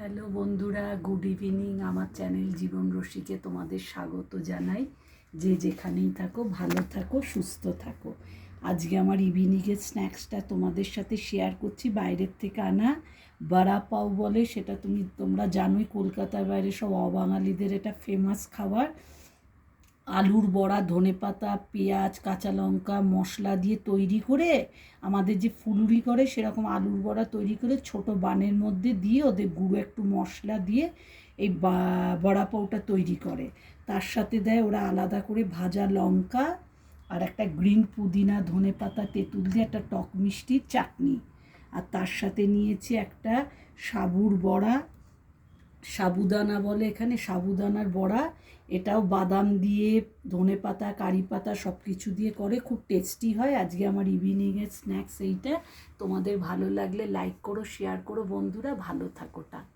Hello বন্ধুরা, good evening. আমার channel জীবন রসিকে তোমাদের স্বাগত জানাই। যে যেখানেই থাকো ভালো থাকো, সুস্থ থাকো। আজকে আমার ইভিনিংয়ের স্ন্যাক্সটা তোমাদের সাথে শেয়ার করছি। বাইরের থেকে আনা বড়া পাও বলে, সেটা তোমরা জানোই, কলকাতার বাইরে সব অবাঙালিদের এটা ফেমাস খাবার। আলুর বড়া, ধনেপাতা, পেঁয়াজ, কাঁচা লঙ্কা মশলা দিয়ে তৈরি করে, আমাদের যে ফুলুরি করে সেরকম আলুর বড়া তৈরি করে ছোট বানের মধ্যে দিয়ে ওদের গুঁড়ো একটু মশলা দিয়ে এই বড়া পাউটা তৈরি করে। তার সাথে দেয় ওরা আলাদা করে ভাজা লঙ্কা আর একটা গ্রিন পুদিনা, ধনেপাতা, তেঁতুল দিয়ে একটা টক মিষ্টির চাটনি। আর তার সাথে নিয়েছি একটা সাবুর বড়া, সাবুদানা বলে এখানে, সাবুদানার বড়া। এটাও বাদাম দিয়ে, ধনেপাতা, কারি পাতা সব কিছু দিয়ে করে, খুব টেস্টি হয়। আজকে আমার ইভিনিংয়ের স্ন্যাক্স এইটা। তোমাদের ভালো লাগলে লাইক করো, শেয়ার করো বন্ধুরা। ভালো থাকো, টাটা।